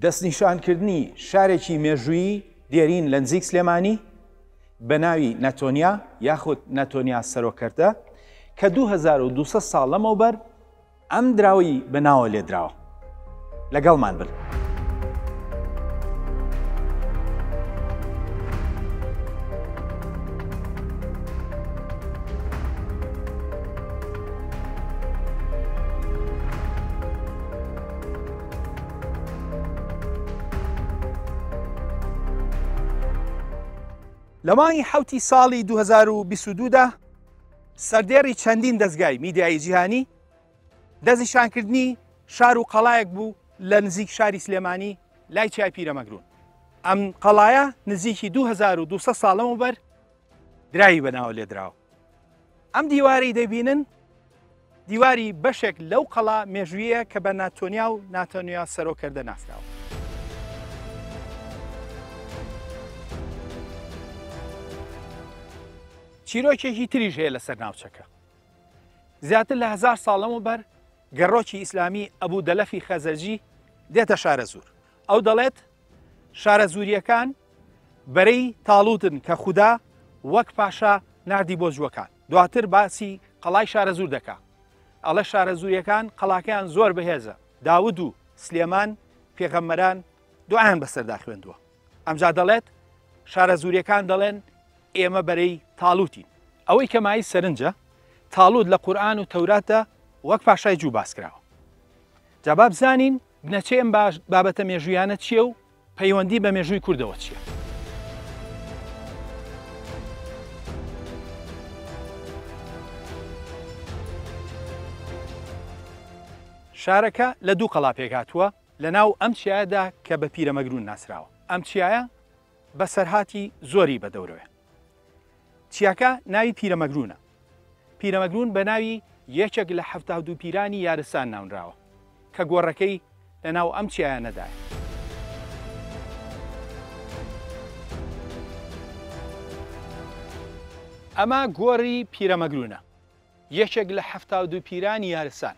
دەستنیشانکردنی شارێکی مێژوویی دێرین لە نزیک سلێمانی بە ناوی نەتۆنیا یاخود نەتۆنیا سەرۆکەرتە کە 2200 ساڵ لەمەوبەر ئەم دراوی بەناوە لێدراوە. لەگەڵمان بن. لە مانگی حوتی ساڵی 2022دا سەردێڕی چەندین دەستگای میدیایی جیهانی دەستنیشانکردنی شار و قەڵایەک بوو لە نزیک شاری سلێمانی لای چای پیرەمەگرون. ئەم قەڵایە نزیکی 2200 ساڵ لەمەوبەر دراوی بەناوە لێدراوە. ئەم دیوارەی دەبینن دیواری بەشێک لەو قەڵا مێژوویە کە بە ناتۆنیا و ناتۆنیا سەرۆکەردە ناسراوە. چیرۆکێکی تریژ هەیە لەسەر ناوچەکە. زیاتر لە 1000 ساڵ لەمەوبەر گەڕۆکی ئیسلامی ئەبوو دەلەفی خەزەرجی دێتە شارە زور. ئەو دەڵێت شارە زوریەکان بەرەی تاڵوتن کە خودا وەک پاشا نردی بۆ جووەکان. دواتر باسی قەڵای شارە زور دەکا. ئەڵە شارە زوریەکان قەڵاکەیان زۆر بەهێزە. داود و سلێمان پێغەمبەران دوعایان بەسەردا خوێندووە. ئەمجا دەڵێت شارە زوریەکان دەڵێن ئێمە بەرەی تاڵوتین. ئەوەی کە مای سەرنجە تاڵوت لە قورئان و تەوراتە وەک پاشای جوو باس کراوە. جا با بزانین بنەچێ ئەم بابەتە مێژوویانە چییە و پەیوەندی بە مێژووی کوردەوە چییە. شارەکە لە دوو قەڵا پێکاتووە لە ناو ئەم چیایەدا کە بە پیرەمەگرون ناسراوە. ئەم چیایە بە سەرهاتی زۆری بەدەورەوە. چیاکە ناوی پیرەمەگرونە. پیرەمەگرون بە ناوی یەکێک لە 72 پیرانی یارستان ناونراوە کە گۆڕەکەی لە ناو ئەم چیایانەدایە. ئەمە گۆڕی پیرەمەگرونە، یەکێک لە 72 پیرانی یارستان.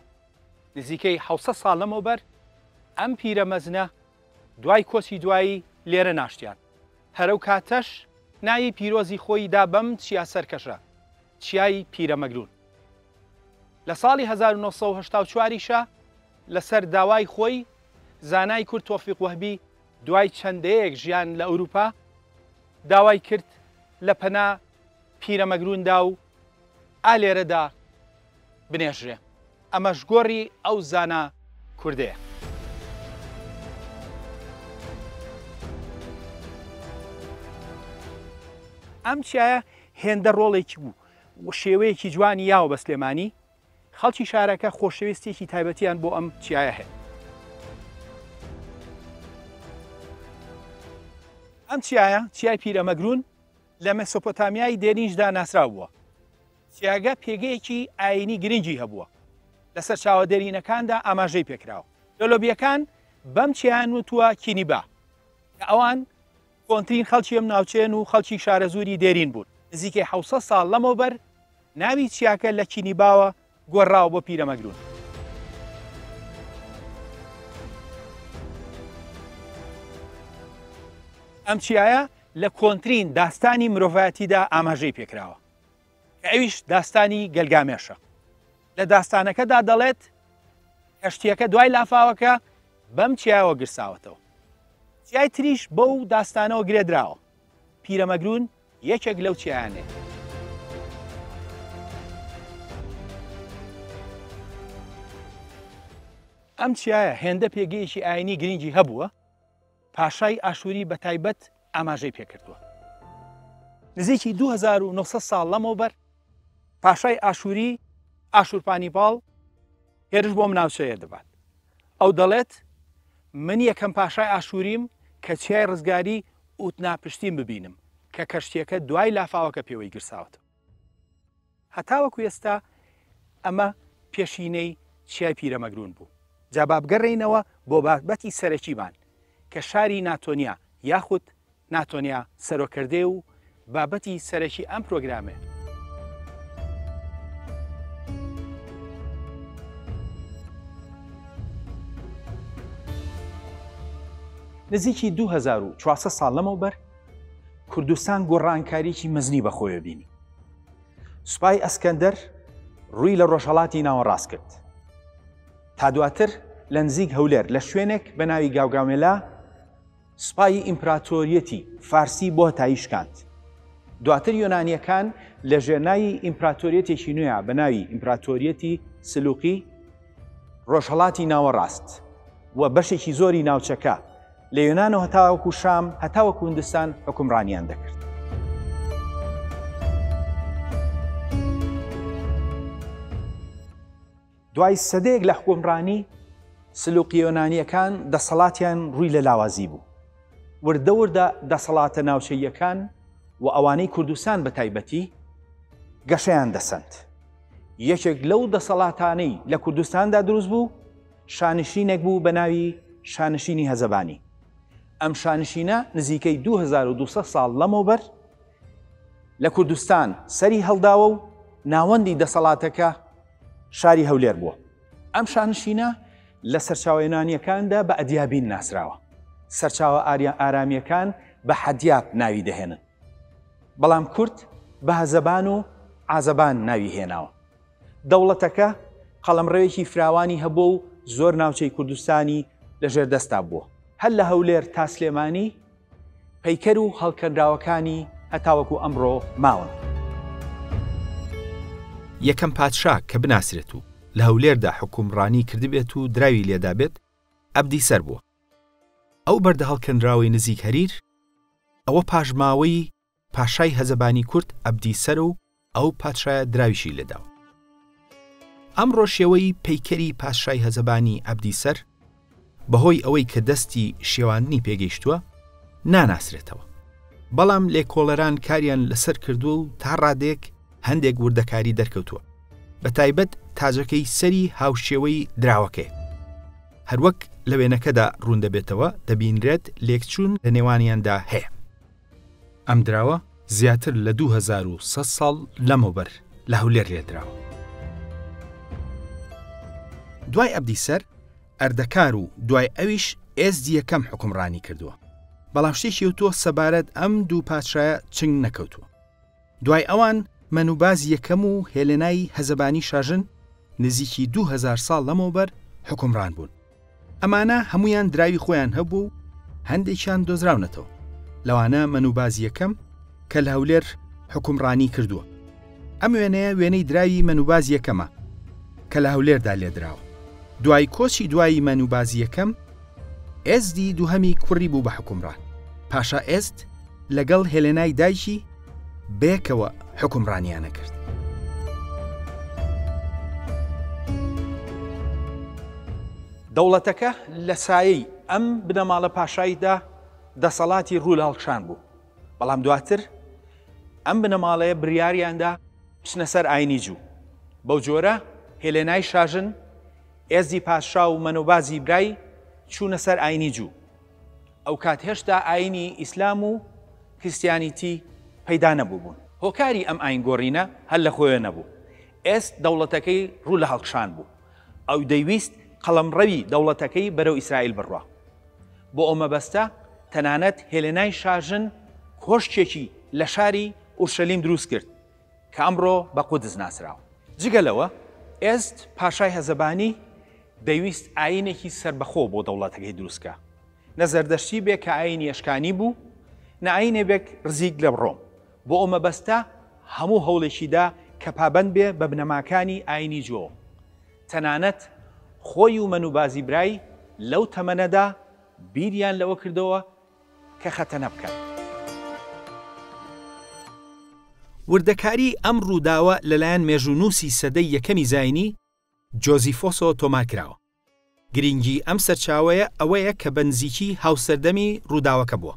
نزیکەی 600 ساڵ لەمەوبەر ئەم پیرەمەزنە دوای کۆچی دوایی لێرە ناشتیان. هەرەو کاتەش ناوی پیرۆزی خۆی دا بەم چیا سەرکەشە، چیای پیرەمەگرون. لە ساڵی 1984 لەسەر داوای خۆی زانای کورد تۆفیق وەهبی دوای چەندەیەک ژیان لە ئەوروپا داوای کرد لە پەنا پیرەمەگروندا و ئالێرەدا بنێژرێ. ئەمەش گۆڕی ئەو زانا کوردەیە. ئەم چیایە هێندە ڕۆڵێکی بوو و شێوەیەکی جوانی یاوە بە سلێمانی. خەڵکی شارەکە خۆشەویستێکی تایبەتیان بۆ ئەم چیایە هەیە. ئەم چیایە چیای پیرەمەگرون لە مەسۆپۆتامیای دێرینشدا ناسراو بووە. چیاگە پێگەیەکی ئاینی گرنگی هەبووە. لەسەر چاوەدەرینەکاندا ئاماژەی پێکراوە. لۆلۆبیەکان بەم چیان وتووە کینیبا کە ئەوان کۆنترین خەڵکی ئەم ناوچێن و خەڵکی شارە زوری دێرین بوون. نزیکەی 600 ساڵ لەمەوبەر ناوی چیاکە لە کینیباوە گۆڕاوە بۆ پیرەمەگرون. ئەم چیایە لە کۆنترین داستانی مرۆڤایەتیدا ئاماژەی پێکراوە کە ئەویش داستانی گەلگامێشە. لە داستانەکەدا دەڵێت کەشتیەکە دوای لافاوەکە بەم چیایەوە گرساوەتەوە. چیای تریش بەو داستانەوە گرێدراوە. پیرەمەگرون یەکێک لەو چیایانێ. ئەم چیایە هێندە پێگەیەکی ئاینی گرنگی هەبووە. پاشای ئاشووری بە تایبەت ئاماژەی پێکردووە. نزیکی 2900 ساڵ لەمەوبەر پاشای ئاشووری ئاشورپانیپاڵ هێرش بۆ ناوچەیە دەبات. ئەو دەڵێت من یەکەم پاشای ئاشووریم کە چیای ڕزگاری ئوتناپشتیم ببینم کە کەشتیەکە دوای لافاوەکە پێوەی گرساوەتەوە. هەتاوەکو ئێستا ئەمە پێشینەی چیای پیرەمەگرون بوو. جا با بگەڕێینەوە بۆ بابەتی سەرەکیمان کە شاری ناتۆنیا یاخود ناتۆنیا سەرۆکردێ و بابەتی سەرەکی ئەم پرۆگرامێ. نزیکی 2400 ساڵ لەمەوبەر کوردستان گۆڕانکاریی مەزنی بەخۆیە بینی. سوپای ئەسکەندەر ڕووی لە ڕۆژهەڵاتی ناوەڕاست کرد. تا دواتر لە نزیک هەولێر لە شوێنێک بە ناوی گاوگامێلا سوپای ئیمپراتۆریەتی فارسی بۆ هەتاییشکاند. دواتر یۆنانیەکان لە ژێرناوی ئیمپراتۆریەتێکی نوێیە بە ناوی ئیمپراتۆریەتی سلوقی ڕۆژهەڵاتی ناوەڕاست و بەشێکی زۆری ناوچەکە لە یۆنانەوە هەتاوەکو شام هەتاوەکو هیندستان حکومڕانیان دەکرد. دوای سەدەیەک لە حکومڕانی سلوقی یۆنانیەکان دەسەڵاتیان ڕووی لە لاوازی بوو. وردەوردە دەسەڵاتە ناوچەیەکان و ئەوانەی کوردستان بە تایبەتی گەشەیان دەسەند. یەکێک لەو دەسەڵاتانەی لە کوردستاندا دروست بوو شانشینێک بوو بە ناوی شانشینی هەزەبانی. ئەم شانشینە نزیکەی 2200 ساڵ لەمەوبەر لە کوردستان سەری هەڵداوە و ناوەندی دەسەڵاتەکە شاری هەولێر بووە. ئەم شانشینە لە سەرچاوە یۆنانیەکاندا بە ئەدیابین ناسراوە. سەرچاوە ئارامیەکان بە حەدیاب ناوی دەهێنن. بەڵام کورد بە هەزەبان و عازەبان ناوی هێناوە. دەوڵەتەکە قەڵەمڕەوێکی فراوانی هەبوو و زۆر ناوچەی کوردستانی لەژێر دەستا بووە. هەر لە هەولێر تا سلێمانی پەیکەر و هەڵکەندراوەکانی هەتاوەکو ئەمڕۆ ماون. یەکەم پادشا کە بناسرێت و لە هەولێردا حکومڕانی کردبێت و دراوی لێدا بێت ئەبدیسەر بووە. ئەو بەردە هەڵکەندراوەی نزیک هەریر ئەوە پاژماوەی پاشای هەزەبانی کورد ئەبدیسەر و ئەو پادشایە دراویشی لێداوە. ئەمڕۆ شێوەی پەیکەری پاشای هەزەبانی ئەبدیسەر بەهۆی ئەوەی کە دەستی شێواندنی پێگەیشتووە ناناسرێتەوە. بەڵام لێکۆڵەران کاریان لەسەر کردووە و تا ڕادێک هەندێک وردەکاری دەرکەوتووە. بە تایبەت تاجەکەی سەری هاوشێوەی دراوەکەی. هەروەک لە وێنەکەدا ڕوون دەبێتەوە دەبینرێت لێکچوون لە نێوانیاندا هەیە. ئەم دراوە زیاتر لە 2100 ساڵ لەمەوبەر لە هەولێر لێدراوە. دوای ئەبدیسەر ئەردەکار و دوای ئەویش ئێزدی یەکەم حکومڕانی کردووە. بەڵام شتێکی وتووە سەبارەت ئەم دوو پادشایە چنگ نەکەوتووە. دوای ئەوان مەنوباز یەکەم و هێلێنای هەزەبانی شاژن نزیکی 2000 ساڵ لەمەوبەر حکومڕان بوون. ئەمانە هەمویان دراوی خۆیان هەبوو هەندێکیان دۆزراونەتەوە. لەوانە مەنوباز یەکەم کە لە هەولێر حکومڕانی کردووە. ئەم وێنەیە وێنەی دراوی مەنوباز یەکەمە کە لە هەولێردا لێدراوە. دوای کۆچی دوایی مەنوباز یەکەم ئێزدی دووهەمی کوڕی بوو بە حکومڕان. پاشا ئێزد لەگەڵ هێلێنای دایکی بێکەوە حکومڕانیانە کرد. دەوڵەتەکە لە سایەی ئەم بنەماڵە پاشاییدا دەسەڵاتی ڕوو لە هەڵکشان بوو. بەڵام دواتر ئەم بنەماڵەیە بریاریاندا بچنە سەر ئاینی جوو. بەو جۆرە هێلێنای شاژن ئێزدی پاشا و مەنوبازی برای چوونە سەر ئاینی جوو. ئەو کات هێشتا ئاینی ئیسلام و کریستیانیتی پەیدا نەبوو بوون. هۆکاری ئەم ئاین گۆڕینە هەر لە خۆیە نەبوو. ئێست دەوڵەتەکەی ڕوو لە هەڵکشان بوو. ئەو دەیویست قەڵەمڕەوی دەوڵەتەکەی بەرەو ئیسرائیل بڕوا. بۆ ئەو مەبەستە تەنانەت هێلێنای شاژن کۆشتێکی لە شاری ئورشەلیم دروست کرد کە ئەمڕۆ بە قودس ناسراوە. جگەلەوە ئێست پاشای هەزەبانی دەیویست ئاینێکی سربەخۆ بۆ دەوڵەتەکەی دروستکە. نە زەردەشتی بێ کە ئاینی ئەشکانی بوو، نە ئاینێ بێک ڕزیک لە بڕۆم. بۆ ئەو مەبەستە هەموو هەوڵێکیدا کە پابەند بێ بە بنەماکانی ئاینی جۆ. تەنانەت خۆی و مەنوبازی برای لەو تەمەنەدا بیریان لەوە کردەوە کە خەتەنە بکەن. وردەکاری ئەم ڕووداوە لەلایەن مێژوونووسی سەدەی یەکەمی زاینی جۆزیفۆسۆ تۆمارکراوە. گرنگی ئەم سەرچاوەیە ئەوەیە کە بەنزیکی هاوسەردەمی ڕووداوەکە بووە.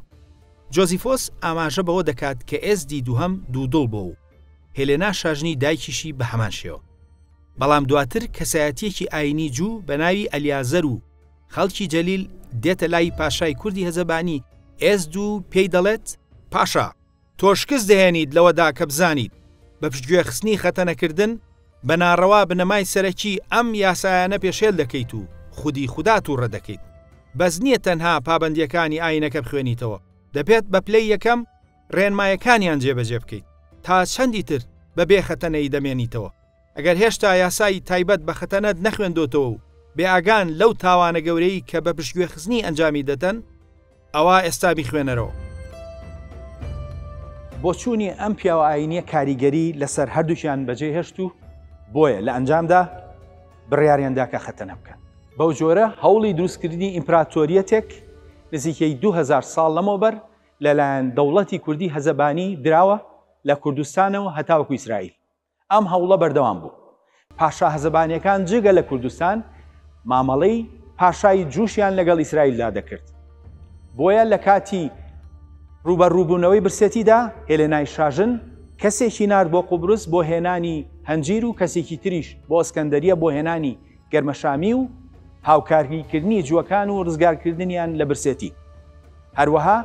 جۆزیفۆس ئاماژە بەوە دەکات کە ئێزدی دووهەم دوودڵ بووە و هێلێنا شاژنی دایکیشی بە هەمان شێوە. بەڵام دواتر کەسایەتیەکی ئاینی جوو بە ناوی ئەلیازەر و خەڵکی جەلیل دێتە لای پاشای کوردی هەزەبانی ئێزد و پێی دەڵێت پاشا تۆشکس دەهێنیت لەوەدا کە بزانیت بە پشتگوێخستنی خەتەنەکردن بە ناڕەوا بنەمای سەرەکی ئەم یاسایانە پێشێل دەکەیت و خودی خودات و ڕەدەکەیت. بەس نییە تەنها پابەندیەکانی ئاینەکە بخوێنیتەوە، دەبێت بە پلەی یەکەم ڕێنمایەکانیان جێبەجێ بکەیت تا چەندی تر بە بێخەتەنەی دەمێنیتەوە. ئەگەر هێشتا یاسای تایبەت بە خەتەنەت نەخوێندۆتەوە و بێئاگان لەو تاوانە گەورەی کە بە پشتگوێخستنی ئەنجامی دەدەن، ئەوە ئێستا بیخوێنەرەوە. بۆچوونی ئەم پیاوە ئاینیە کاریگەری لەسەر هەردووشیان بەجێ هێشت و بۆیە لە ئەنجامدا بڕیاریاندا کە خەتەنە بکەن. بەو جۆرە هەوڵی دروستکردنی ئیمپراتۆریەتێک نزیکەی 2000 ساڵ لەمەوبەر لەلایەن دەوڵەتی کوردی هەزەبانی دراوە لە کوردستانەوە هەتاوەکو ئیسرائیل. ئەم هەوڵە بەردەوام بوو. پاشا هەزەبانیەکان جگە لە کوردستان مامەڵەی پاشای جووشیان لەگەڵ ئیسرائیلدا دەکرد. بۆیە لە کاتی ڕوبەڕووبوونەوەی برسێتیدا هێلێنای شاژن کەسێکی نارد بۆ قوبرس بۆ هێنانی هەنجیر و کەسێکی تریش بۆ ئەسکەندەریە بۆ هێنانی گەرمەشامی و هاوکاریکردنی جووەکان و ڕزگارکردنیان لە برسێتی. هەروەها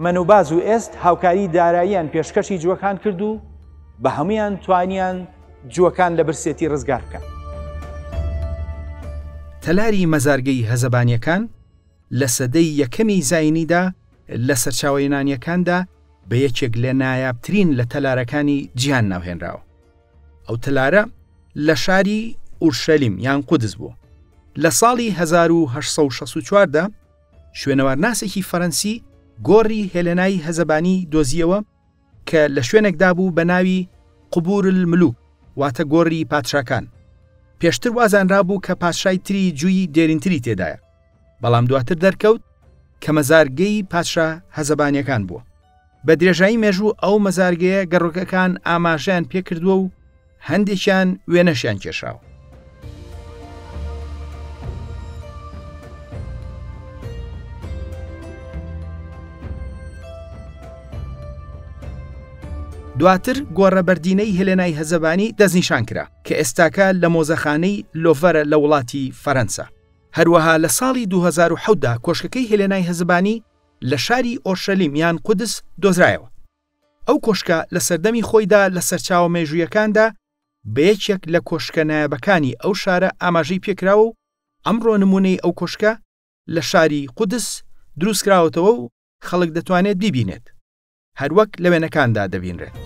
مەنوباز و ئێست هاوکاری داراییان پێشکەشی جووەکان کرد و بە هەمویان توانیان جووەکان لە برسێتی ڕزگار بکەن. تەلاری مەزارگەی هەزەبانیەکان لە سەدەی یەکەمی زاینیدا لە سەرچاوەیەنانیەکاندا بە یەکێک لە نایابترین لە تەلارەکانی جیهان ناوهێنراوە. ئەو تەلارە لە شاری ئورشەلیم یان قودس بوو. لە ساڵی 1864دا شوێنەوارناسێکی فەرەنسی گۆڕی هێلێنای هەزەبانی دۆزیەوە کە لە شوێنێکدا بوو بە ناوی قوبور الملوک، واتە گۆڕی پادشاکان. پێشتر وازانرا بوو کە پادشای تری جووی دێرینتری تێدایە، بەڵام دواتر دەرکەوت کە مەزارگەی پادشا هەزەبانیەکان بووە. بە درێژایی مێژوو ئەو مەزارگەیە گەڕۆکەکان ئاماژیان پێکردووە و هەندێکیان وێنەشیان کێشاوە. دواتر گۆڕەبەردینەی هێلێنای هەزەبانی دەستنیشان کرا کە ئێستاکە لە مۆزەخانەی لۆڤەرە لە وڵاتی فەرەنسا. هەروەها لە ساڵی 2010دا کۆشکەکەی هێلێنای هەزەبانی لە شاری ئۆرشەلیم یان قودس دۆزرایەوە. ئەو کۆشکە لە سەردەمی خۆیدا لە سەرچاوە مێژوویەکاندا بە یەکێک لە کۆشکە نایابەکانی ئەو شارە ئاماژەی پێکراوە و ئەمڕۆ نمونەی ئەو کۆشکە لە شاری قودس دروستکراوەتەوە و خەڵک دەتوانێت بیبینێت، هەروەک لە وێنەکاندا دەبینرێت.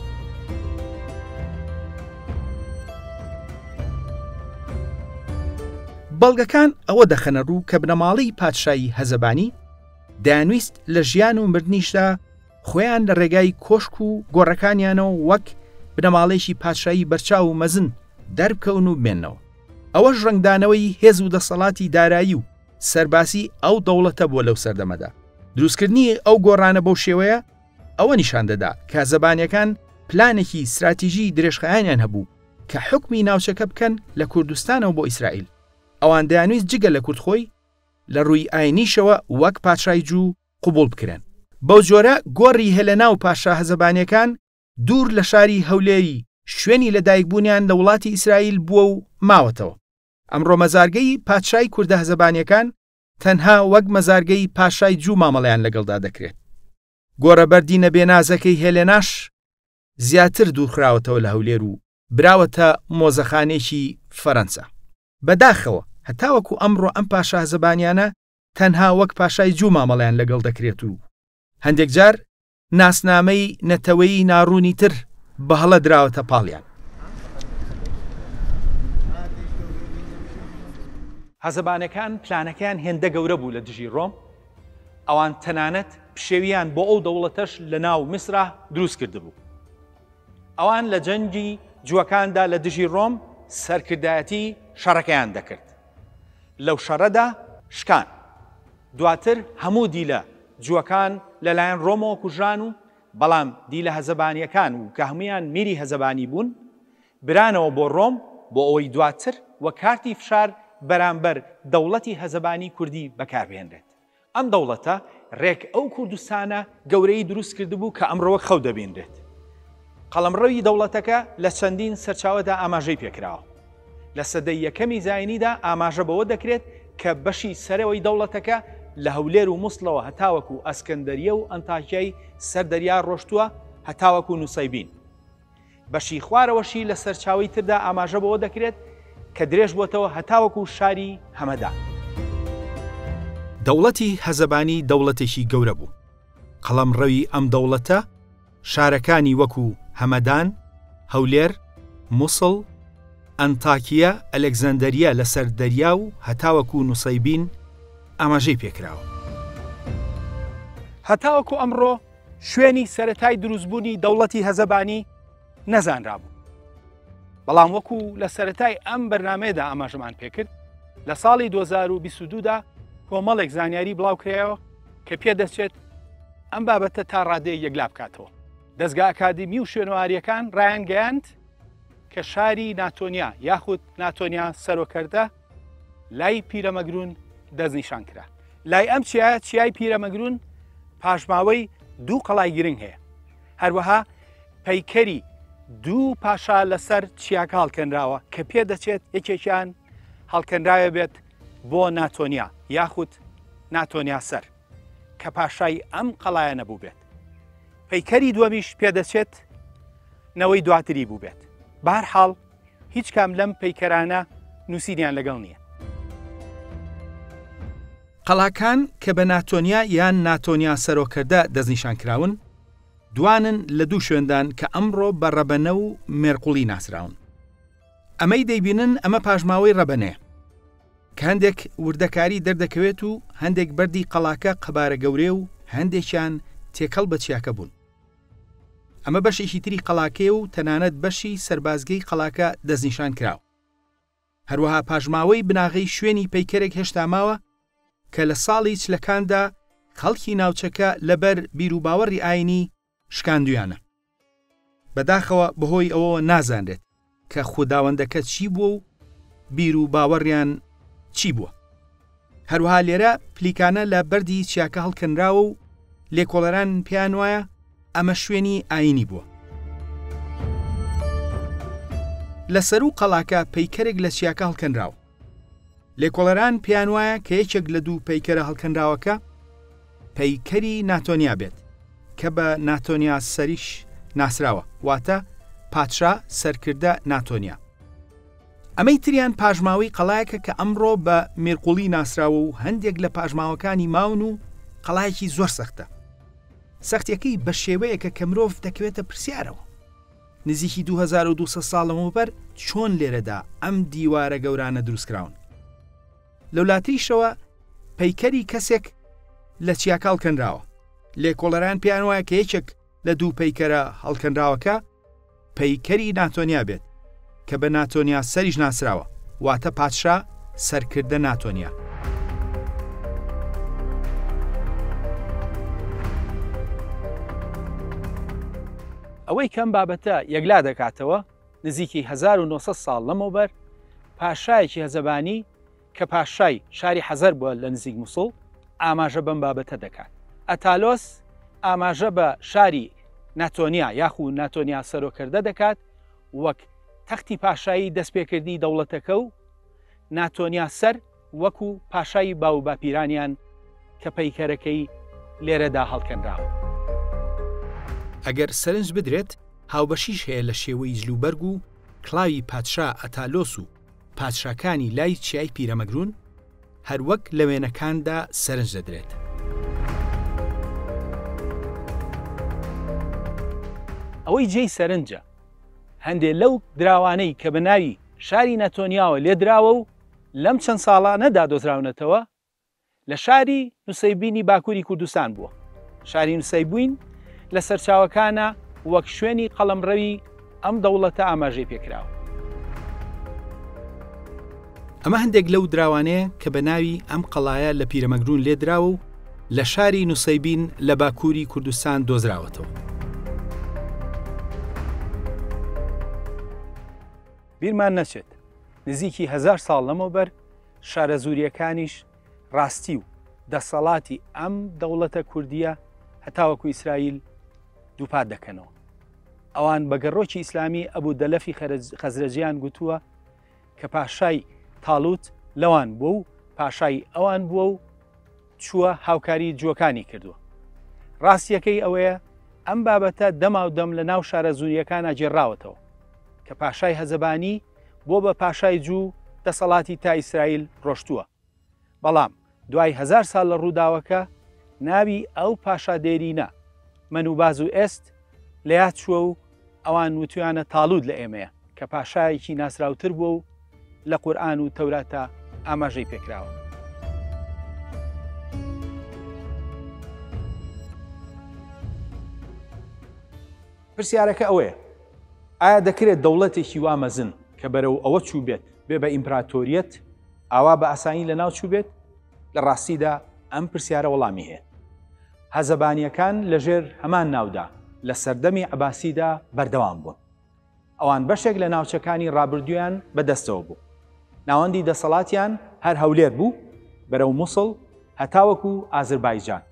بەڵگەکان ئەوە دەخەنە ڕوو کە بنەماڵی پادشایی هەزەبانی دەیانویست لە ژیان و مردنیشدا خۆیان لە ڕێگای کۆشک و گۆڕەکانیانەوە وەک بنەماڵێکی پادشایی بەرچاو و مەزن دەربکەون و بمێنەوە. ئەوەش ڕنگدانەوەی هێز و دەسەڵاتی دارایی و سەرباسی ئەو دەوڵەتە بووە لەو سەردەمەدا. دروستکردنی ئەو گۆڕانە بەو شێوەیە ئەوە نیشان دەدا کە هەزەبانیەکان پلانێکی استراتیژی درێژخایانیان هەبوو کە حکمی ناوچەکە بکەن لە کوردستانەوە بۆ ئیسرائیل. ئەوان دەیانویست جگە لە کوردخۆی لە ڕووی ئاینیشەوە وەک پادشای جوو قوبوڵ بکرێن. بەو جۆرە گۆڕی هێلەنا و پاشا هەزەبانیەکان دوور لە شاری هەولێری شوێنی لەدایکبوونیان لە وڵاتی ئیسرائیل بووە و ماوەتەوە. ئەمڕۆ مەزارگەی پادشای کوردە هەزەبانیەکان تەنها وەک مەزارگەی پاشای جوو مامەڵەیان لەگەڵدا دەکرێت. گۆڕەبەردینە بێنازەکەی هێلێناش زیاتر دوورخراوەتەوە لە هەولێر و براوەتە مۆزەخانێکی فەرەنسا. بەداخەوە هەتاوەکو ئەمڕۆ ئەم پاشا هەزەبانیانە تەنها وەک پاشای جوو مامەڵیان لەگەڵ دەکرێت و هەندێک جار ناسنامەی نەتەوەیی ناڕوونی تر بە هەڵە دراوەتە پاڵیان. هەزەبانەکان پلانەکەیان هێندە گەورە بوو لە دژی ڕۆم. ئەوان تەنانەت پشێویان بۆ ئەو دەوڵەتەش لە ناو میسرا دروست کردبوو. ئەوان لە جەنگی جووەکاندا لە دژی ڕۆم سەرکردایەتی شەڕەکەیان دەکرد. لەو شەڕەدا شکان. دواتر هەموو دیلە جووەکان لەلایەن ڕۆمەوە کوژران و بەڵام دیلە هەزەبانیەکان و کە هەمویان میری هەزەبانی بوون برانەوە بۆ ڕۆم بۆ ئەوەی دواتر وە کارتی فشار بەرامبەر دەوڵەتی هەزەبانی کوردی بەکاربهێنرێت. ئەم دەوڵەتە ڕێک ئەو کوردستانە گەورەی دروست کردبوو کە ئەمڕۆوە خەو دەبینرێت. قەڵەمڕەوی دەوڵەتەکە لە چەندین سەرچاوەدا ئاماژەی پێکراوە. لە سەدەی یەکەمی زاینیدا ئاماژە بەوە دەکرێت کە بەشی سەرەوەی دەوڵەتەکە لە هەولێر و مووسڵەوە هەتاوەکو ئەسکەندەریە و ئەنتاکیای سەردەریا ڕۆشتووە هەتاوەکو نووسەیبین. بەشی خوارەوەشی لە سەرچاوی تردا ئاماژە بەوە دەکرێت کە درێژ بۆتەوە هەتاوەکو شاری هەمەدان. دەوڵەتی هەزەبانی دەوڵەتێکی گەورە بوو. قەڵەمڕەوی ئەم دەوڵەتە شارەکانی وەکو هەمەدان، هەولێر، مووسڵ، ئەنتاکیە، ئەلێکزەندەریە لەسەر دەریا و هەتاوەکو نووسەیبین ئاماژەی پێکراوە. هەتاوەکو ئەمڕۆ شوێنی سەرەتای دروستبوونی دەوڵەتی هەزەبانی نەزانرابوو. بەڵام وەکو لە سەرەتای ئەم بەرنامەیەدا ئاماژەمان پێکرد، لە ساڵی 2022دا کۆمەڵێک زانیاری بڵاوکرایەوە کە پێدەچێت ئەم بابەتە تا ڕادەیە یەکلا بکاتەوە. دەستگا ئەکادمی و شوێنەواریەکان ڕایانگەیاند کە شاری ناتۆنیا یاخود ناتۆنیا سەرۆکەردە لای پیرەمەگرون دەستنیشان کرا. لای ئەم چیای پیرەمەگرون پاشماوەی دوو قەڵای گرنگ هەیە. هەروەها پەیکەری دوو پاشا لەسەر چیاکە هەڵکەنراوە کە پێدەچێت یەکێکیان هەڵکەنراوە بێت بۆ ناتۆنیا یاخود ناتۆنیا سەر کە پاشای ئەم قەڵایە نەبوو بێت. پەیکەری دووەمیش پێدەچێت نەوەی دواتری بوو بێت. بەهەرحاڵ هیچ کام لەم پەیکەرانە نووسینیان لەگەڵ نییە. قەڵاکان کە بە ناتۆنیا یان ناتۆنیا سەرۆکەردە دەستنیشان کراون، دوانن لە دوو شوێندان کە ئەمڕۆ بە ڕەبەنە و مێرقوڵی ناسراون. ئەمەی دەیبینن ئەمە پاژماوەی ڕەبەنەیە کە هەندێک وردەکاری دەردەکەوێت و هەندێک بەردی قەڵاکە قەبارە گەورێ و هەندێکیان تێکەڵ بە چیاکە بوون. ئەمە بەشێکی تری قەڵاکێ و تەنانەت بەشی سەربازگەی قەڵاکە دەستنیشان کراوە. هەروەها پاژماوەی بناغی شوێنی پەیکەرێک هێشتا ماوە کە لە ساڵی چلەکاندا خەڵکی ناوچەکە لەبەر بیرروباوەڕی ئاینی شکاندویانە. بەداخەوە بەهۆی ئەوە نازانرێت کە خوداوەندەکە چی بووە و بیرروباوەڕیان چی بووە. هەروەها لێرە پلیکانە لە بەردی چیاکە هەڵکەنراوە و لێکۆڵەران پیان وایە ئەمە شوێنی ئاینی بووە. لەسەر و قەڵاکە پەیکەرێک لە چیاکە هەڵکەنراوە. لێکۆڵەران پیان وایە کە یەکێک لە دوو پەیکەرە هەڵکەنراوەکە پەیکەری ناتۆنیا بێت کە بە ناتۆنیا سەریش ناسراوە، واتە پادشا سەرکردە ناتۆنیا. ئەمەی تریان پاژماوەی قەڵایەکە کە ئەمڕۆ بە مێرقوڵی ناسراوە و هەندێک لە پاژماوەکانی ماون و قەڵایەکی زۆر سەختە. سەختیەکەی بە شێوەیەکە کە مرۆڤ دەکەوێتە پرسیارەوە. نزیکی 2200 ساڵ لەمەوبەر چۆن لێرەدا ئەم دیوارە گەورانە دروستکراون. لەولاتریشەوە پەیکەری کەسێک لە چیاکە هەڵکەنراوە. لێکۆڵەران پیان وایە کە یەکێک لە دوو پەیکەرە هەڵکەنراوەکە پەیکەری ناتۆنیا بێت کە بە ناتۆنیا سەریش ناسراوە، واتە پادشا سەرکردە ناتۆنیا. ئەوەی کەم بابەتە یەکلا دەکاتەوە نزیکی 1900 ساڵ لەمەوبەر پاشایەکی هەزەبانی کە پاشای شاری حەزەر بووە لە نزیک مووسڵ ئاماژە بەم بابەتە دەکات. ئەتالۆس ئاماژە بە شاری ناتۆنیا یاخود ناتۆنیا سەرۆکەردە دەکات وەک تەختی پاشایی دەستپێکردنی دەوڵەتەکە و ناتۆنیا سەر وەکو پاشایی باو باپیرانیان کە پەیکەرەکەی لێرەدا هەڵکەنراوە. ئەگەر سەرنج بدرێت هاوبەشیش هەیە لە شێوەی جلوبەرگ و کڵاوی پادشا ئەتالۆس و پادشاکانی لای چیای پیرەمەگرون هەروەک لە وێنەکاندا سەرنج دەدرێت. ئەوەی جێی سەرنجە هەندێک لەو دراوانەی کە بە ناوی شاری ناتۆنیاوە لێدراوە و لەم چەند ساڵە نەدادۆزراونەتەوە لە شاری نووسەیبینی باکووری کوردستان بووە. شاری نووسەیبووین لە سەرچاوەکانە وەک شوێنی قەڵەمڕەوی ئەم دەوڵەتە ئاماژەی پێکراوە. ئەمە هەندێک لەو دراوانەیە کە بە ناوی ئەم قەڵایە لە پیرەمەگرون لێدراوە و لە شاری نووسەیبین لە باکووری کوردستان دۆزراوەتەوە. بیرمان نەچێت نزیکی 1000 ساڵ لەمەوبەر شارە زوریەکانیش ڕاستی و دەسەڵاتی ئەم دەوڵەتە کوردیە هەتاوەکو ئیسرائیل دووپات دەکەنەوە. ئەوان بە گەڕۆکی ئیسلامی ئەبوو دەلەفی خەزرەجیان گوتووە کە پاشای تاڵوت لەوان بووە و پاشای ئەوان بووە و چووە هاوکاری جووەکانی کردووە. ڕاستیەکەی ئەوەیە ئەم بابەتە دەما و دەم لە ناو شارە زوریەکانە جێڕاوەتەوە کە پاشای هەزەبانی بۆ بە پاشای جوو دەسەڵاتی تا ئیسرائیل ڕۆشتووە. بەڵام دوای 1000 ساڵ لە ڕووداوەکە ناوی ئەو پاشا دێرینە مەنوباز و ئێست لە یاد چووە و ئەوان وتویانە تاڵود لە ئێمەیە کە پاشایەکی ناسراوتر بووە و لە قورئان و تەوراتە ئاماژەی پێکراوە. پرسیارەکە ئەوەیە ئایا دەکرێت دەوڵەتێکی وا مەزن کە بەرەو ئەوە چوو بێت بێ بە ئیمپراتۆریەت ئاوا بە ئاسانی لە ناو چوو بێت؟ لە ڕاستیدا ئەم پرسیارە وەڵامی هەیە. هەزەبانیەکان لەژێر هەمان ناودا لە سەردەمی عەباسیدا بەردەوام بوون. ئەوان بەشێک لە ناوچەکانی ڕابردوویان بەدەستەوە بوو. ناوەندی دەسەڵاتیان هەر هەولێر بوو بەرەو مووسڵ هەتاوەکو ئازربایجان.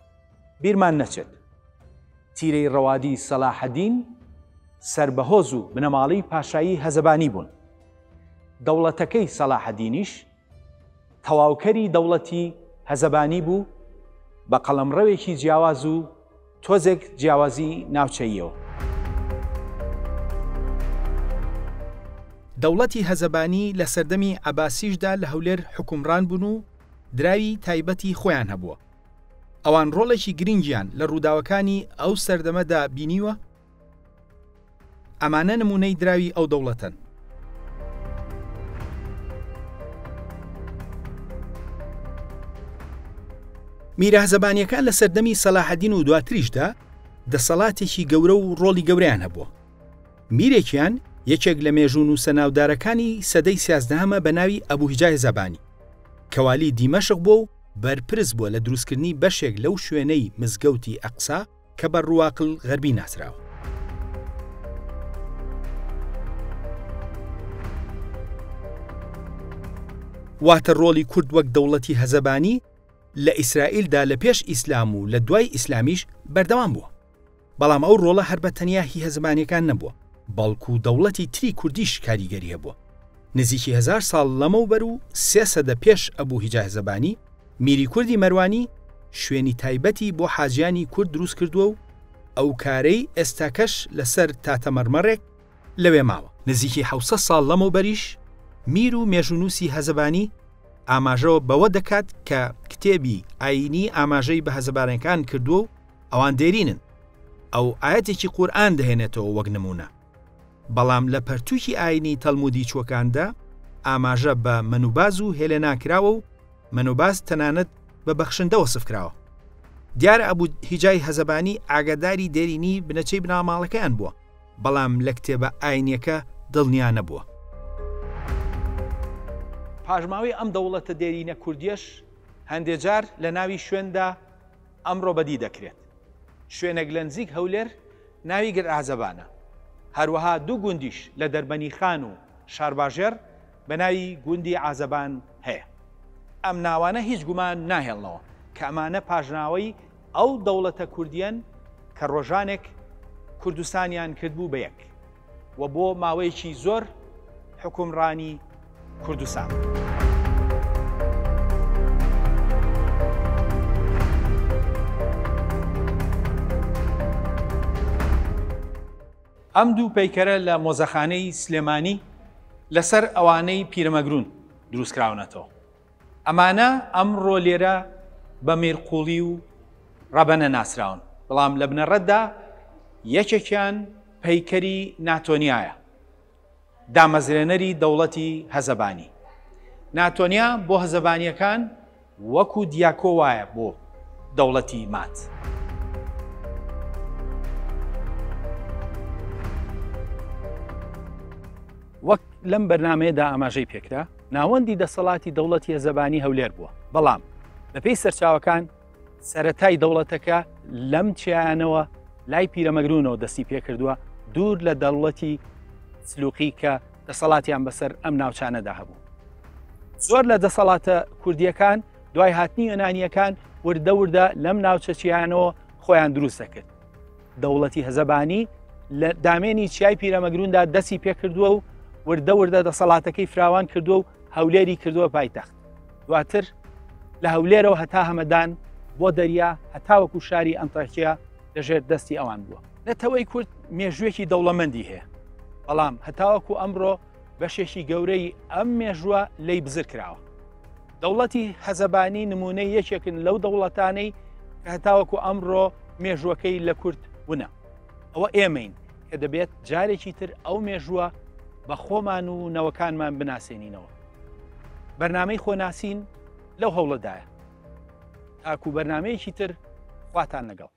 بیرمان نەچێت تیرەی ڕەوادی سەلاحەدین سربەهۆز و بنەماڵی پاشایی هەزەبانی بوون. دەوڵەتەکەی سەلاحەدینیش تەواوکەری دەوڵەتی هەزەبانی بوو بە قەڵەمڕەوێکی جیاواز و تۆزێک جیاوازی ناوچەییەوە. دەوڵەتی هەزەبانی لە سەردەمی عەباسیشدا لە هەولێر حکومڕان بوون و دراوی تایبەتی خۆیان هەبووە. ئەوان ڕۆڵێکی گرنگیان لە ڕووداوەکانی ئەو سەردەمەدا بینیوە. ئەمانە نمونەی دراوی ئەو دەوڵەتەن. میرەهەزەبانیەکان لە سەردەمی سەلاحەدین و دواتریشدا دەسەڵاتێکی گەورە و ڕۆڵی گەورەیان هەبووە. میرێکیان یەکێک لە مێژوون و سەناودارەکانی سەدەی 13هەمە بە ناوی ئەبوهیجای زەبانی کەوالی دیمەشق بووە و بەرپرس بووە لە دروستکردنی بەشێک لەو شوێنەی مزگەوتی ئەقسا کە بە ڕواقل غەربی ناسراوە. واتە ڕۆڵی کورد وەک دەوڵەتی هەزەبانی لە ئیسرائیلدا لە پێش ئیسلام و لە دوای ئیسلامیش بەردەوام بووە. بەڵام ئەو ڕۆڵە هەر بە تەنیا هی هەزەبانیەکان نەبووە، بەڵکو دەوڵەتی تری کوردیش کاریگەری هەبووە. نزیکی 1000 ساڵ لەمەوبەر و 3 سەدە پێش ئەبوهیجای زەبانی میری کوردی مەروانی شوێنی تایبەتی بۆ حاجیانی کورد دروست کردووە و ئەو کارەی ئێستاکەش لەسەر تاتەمەرمەڕێک لەوێ ماوە. نزیکی 700 ساڵ لەمەوبەریش میر و مێژونووسی هەزەبانی ئاماژەوە بەوە دەکات کە کتێبی ئاینی ئاماژەی بە هەزەبانەکان کردووە و ئەوان دێرینن. ئەو ئاەتێکی قورئان دەهێنێتەوە وەک نمونە. بەڵام لە پەرتووکی ئاینی تەلمودی چوەکاندا ئاماژە بە مەنوباز و هێلێناکراوە و مەنوباز تەنانەت بە بەخشندە وەسف کراوە. دیارە ئەبوهیجای هەزەبانی ئاگاداری دێرینی بنەچەی بناماڵەکەیان بووە، بەڵام لە کتێبە ئاینیەکە دڵنیا نەبووە. پاژماوەی ئەم دەوڵەتە دێرینە کوردیەش هەندێک جار لە ناوی شوێندا ئەمڕۆ بەدی دەکرێت. شوێنێک لە نزیک هەولێر ناوی گرعازەبانە. هەروەها دوو گوندیش لە دەربەنی خان و شارباژێر بە ناوی گوندی عازەبان هەیە. ئەم ناوانە هیچ گومان ناهێڵنەوە کە ئەمانە پاژناوەی ئەو دەوڵەتە کوردیەن کە ڕۆژانێک کوردستانیان کردبوو بە یەک و بۆ ماوەیەکی زۆر حکومڕانی کوردستان. ئەم دوو پەیکەرە لە مۆزەخانەی سلێمانی لەسەر ئەوانەی پیرەمەگرون دروستکراونەتەوە. ئەمانە ئەمڕۆ لێرە بە مێرقوڵی و ڕەبەنە ناسراون، بەڵام لە بنەڕەتدا یەکێکیان پەیکەری ناتۆنیایە، دامەزرێنەری دەوڵەتی هەزەبانی. ناتۆنیا بۆ هەزەبانیەکان وەکو دیاکۆ وایە بۆ دەوڵەتی مات. وەک لەم بەرنامەیەدا ئاماژەی پێکرا، ناوەندی دەسەڵاتی دەوڵەتی هەزەبانی هەولێر بووە، بەڵام بەپێی سەرچاوەکان سەرەتای دەوڵەتەکە لەم چیانەوە لای پیرەمەگرونەوە دەستی پێکردووە، دوور لە دەوڵەتی سلوقی کە دەسەڵاتیان بەسەر ئەم ناوچانەدا هەبوو. زۆر لە دەسەڵاتە کوردیەکان دوای هاتنی یۆنانیەکان وردە وردە لەم ناوچەچیانەوە خۆیان دروست دەکرد. دەوڵەتی هەزەبانی لە دامێنی چیای پیرەمەگروندا دەستی پێکردووە و وردە وردە دەسەڵاتەکەی فراوان کردووە و هەولێری کردووە پایتەخت. دواتر لە هەولێرەوە هەتا هەمەدان بۆ دەریا هەتاوەکو شاری ئەنتاکیا لەژێر دەستی ئەوان بووە. نەتەوەی کورد مێژوویەکی دەوڵەمەندی هەیە، بەڵام هەتاوەکو ئەمڕۆ بەشێکی گەورەی ئەم مێژووە لی بزر کراوە. دەوڵەتی هەزەبانی نمونەی یەکێکن لەو دەوڵەتانەی کە هەتاوەکو ئەمڕۆ مێژوەکەی لە کورد بوونە. ئەوە ئێمەین کە دەبێت جارێکی تر ئەو مێژووە بە خۆمان و نەوەکانمان بناسێنینەوە. بەرنامەی خۆناسین لەو هەوڵەدایە. تاکو بەرنمەیەکی تر خواتان لەگەڵ.